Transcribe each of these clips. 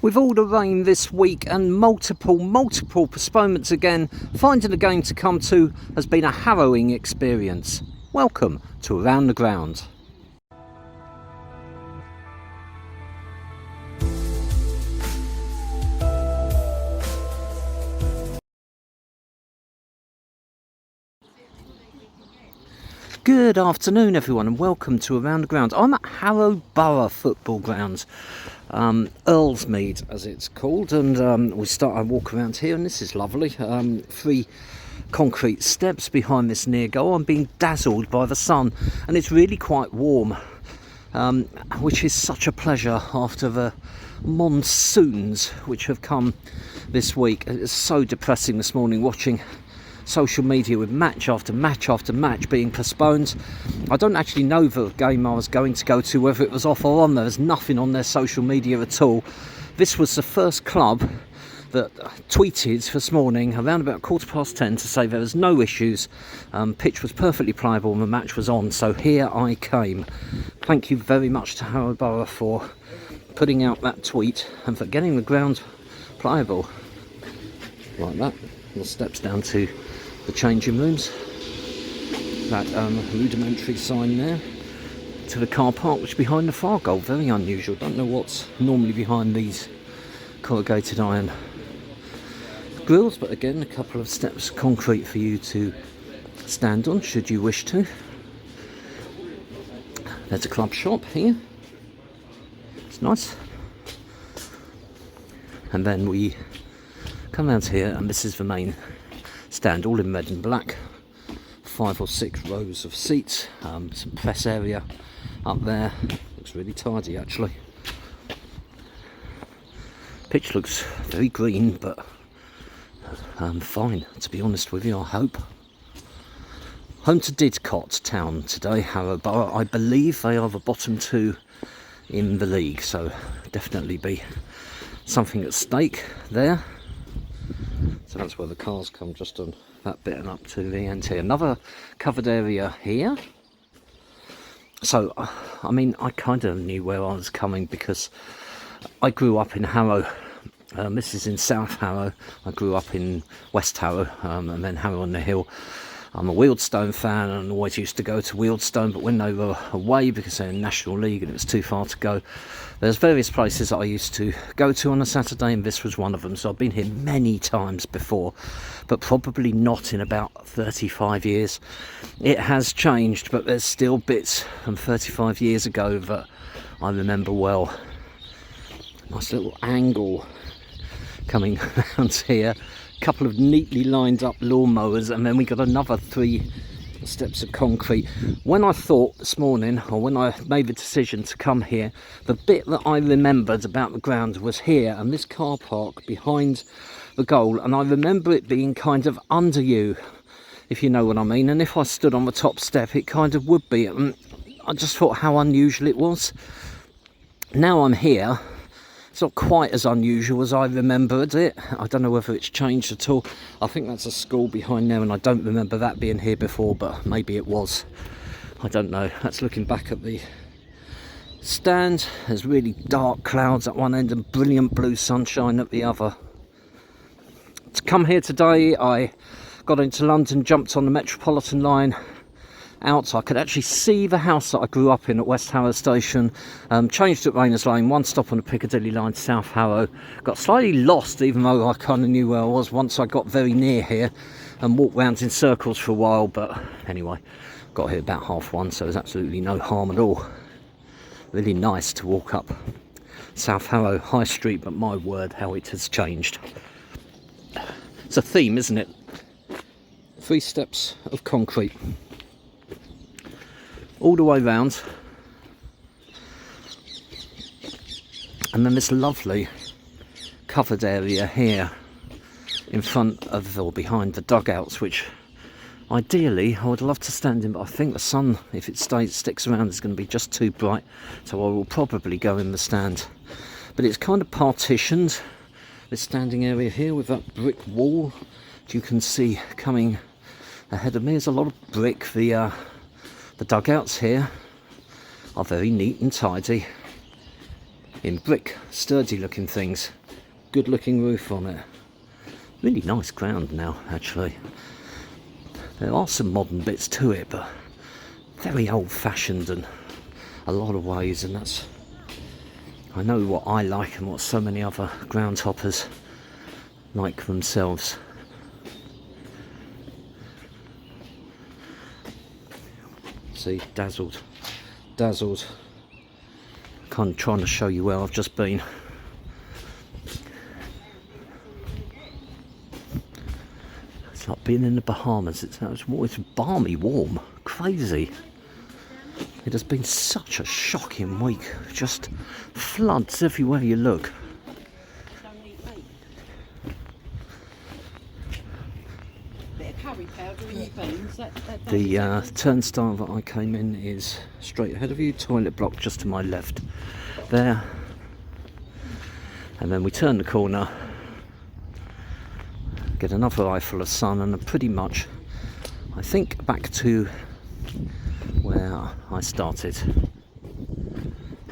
With all the rain this week and multiple postponements again, finding a game to come to has been a harrowing experience. Welcome to Around the Ground. Good afternoon everyone and welcome to Around the Ground. I'm at Harrow Borough football grounds, Earlsmead as it's called, and I walk around here and this is lovely. 3 concrete steps behind this near goal. I'm being dazzled by the sun and it's really quite warm, which is such a pleasure after the monsoons which have come this week. It's so depressing this morning watching social media with match after match after match being postponed. I don't actually know the game I was going to go to, whether it was off or on. There's nothing on their social media at all. This was the first club that tweeted this morning around about 10:15 to say there was no issues, pitch was perfectly pliable and the match was on, so here I came. Thank you very much to Harrow Borough for putting out that tweet and for getting the ground pliable like that. The steps down to the changing rooms, that rudimentary sign there to the car park which is behind the far goal. Very unusual, don't know what's normally behind these corrugated iron grills, but again a couple of steps of concrete for you to stand on should you wish to. There's a club shop here, it's nice, and then we come out here and this is the main stand, all in red and black. 5 or 6 rows of seats, some press area up there. Looks really tidy actually. Pitch looks very green, but fine to be honest with you, I hope. Home to Didcot Town today, Harrow Borough. I believe they are the bottom 2 in the league, so definitely be something at stake there. So that's where the cars come, just on that bit and up to the end here. Another covered area here. So, I mean, I kind of knew where I was coming because I grew up in Harrow. This is in South Harrow. I grew up in West Harrow and then Harrow on the Hill. I'm a Wealdstone fan and always used to go to Wealdstone, but when they were away because they're in National League and it was too far to go, there's various places that I used to go to on a Saturday and this was one of them. So I've been here many times before, but probably not in about 35 years. It has changed, but there's still bits from 35 years ago that I remember well. Nice little angle coming around here. Couple of neatly lined up lawnmowers, and then we got another 3 steps of concrete. When I thought this morning, or when I made the decision to come here, the bit that I remembered about the ground was here and this car park behind the goal, and I remember it being kind of under you, if you know what I mean, and if I stood on the top step it kind of would be, and I just thought how unusual it was. Now I'm here, it's not quite as unusual as I remembered it. I don't know whether it's changed at all. I think that's a school behind there and I don't remember that being here before, but maybe it was. I don't know. That's looking back at the stand. There's really dark clouds at one end and brilliant blue sunshine at the other. To come here today, I got into London, jumped on the Metropolitan line out. I could actually see the house that I grew up in at West Harrow Station. Changed at Rayners Lane, 1 stop on the Piccadilly line to South Harrow. Got slightly lost, even though I kind of knew where I was once I got very near here, and walked round in circles for a while, but anyway, got here about 1:30, so there's absolutely no harm at all. Really nice to walk up South Harrow High Street, but my word, how it has changed. It's a theme, isn't it? 3 steps of concrete all the way round, and then this lovely covered area here in front of or behind the dugouts, which ideally I would love to stand in, but I think the sun, if it sticks around, is going to be just too bright, so I will probably go in the stand. But it's kind of partitioned, this standing area here, with that brick wall you can see coming ahead of me. There's a lot of brick. The dugouts here are very neat and tidy. in brick, sturdy looking things, good looking roof on it. Really nice ground now, actually. There are some modern bits to it, but very old fashioned in a lot of ways, and that's, I know what I like and what so many other ground hoppers like themselves. See, dazzled. Kind of trying to show you where I've just been. It's like being in the Bahamas. It's balmy warm, crazy. It has been such a shocking week. Just floods everywhere you look. The turnstile that I came in is straight ahead of you, toilet block just to my left there, and then we turn the corner, get another eyeful of sun, and pretty much I think back to where I started.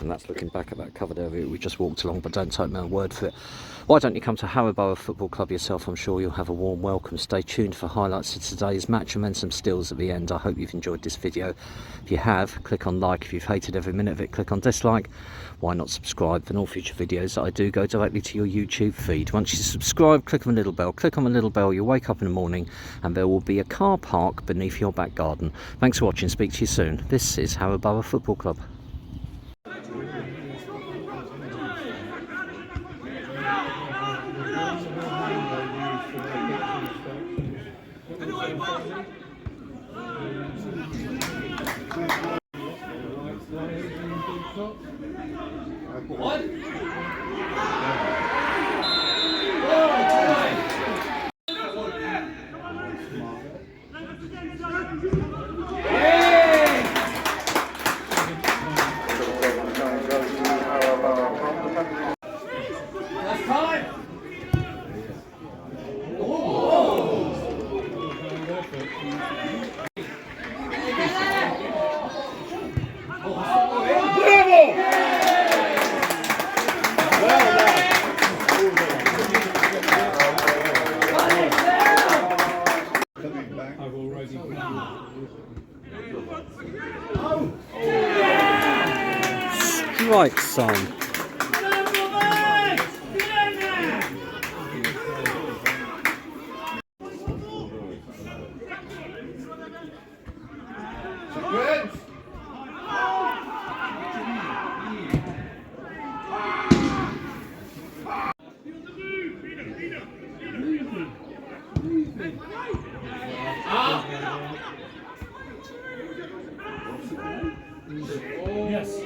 And that's looking back at that covered area we just walked along, but don't take my word for it. Why don't you come to Harrow Borough Football Club yourself? I'm sure you'll have a warm welcome. Stay tuned for highlights of today's match and then some stills at the end. I hope you've enjoyed this video. If you have, click on like. If you've hated every minute of it, click on dislike. Why not subscribe? Then all future videos that I do go directly to your YouTube feed. Once you subscribe, click on the little bell. Click on the little bell, you'll wake up in the morning and there will be a car park beneath your back garden. Thanks for watching. Speak to you soon. This is Harrow Borough Football Club. Strike sign. Yes.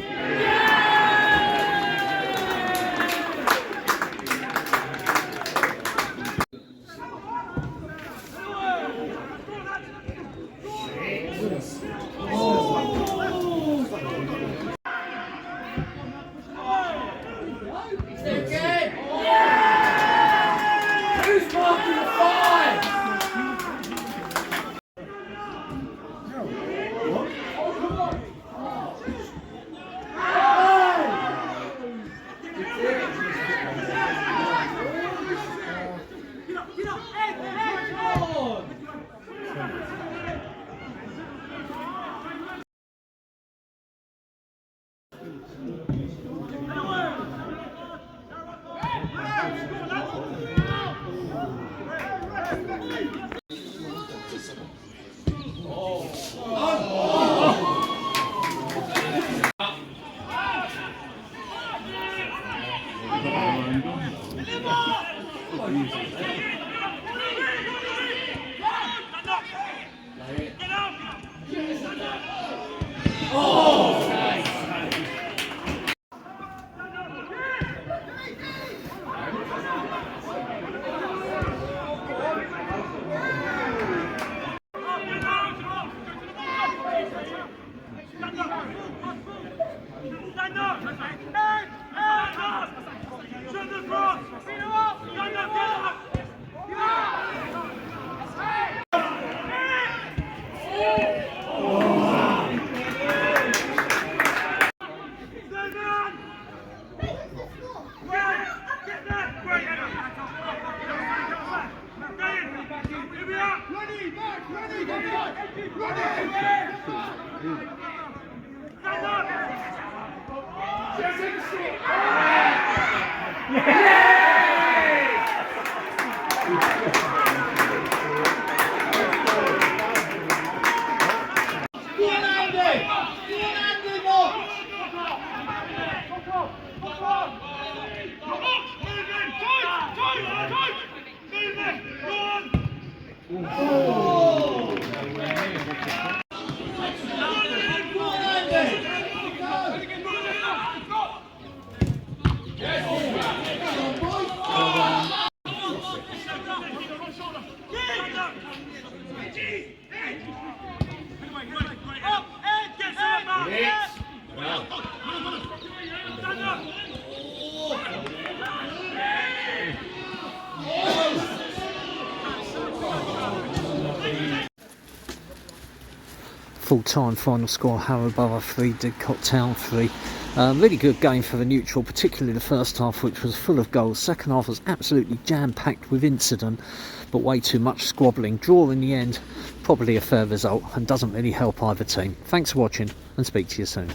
Who's marking the 5? Full-time final score, Harrow Borough 3, Didcot Town 3. Really good game for the neutral, particularly the first half, which was full of goals. Second half was absolutely jam-packed with incident, but way too much squabbling. Draw in the end, probably a fair result, and doesn't really help either team. Thanks for watching, and speak to you soon.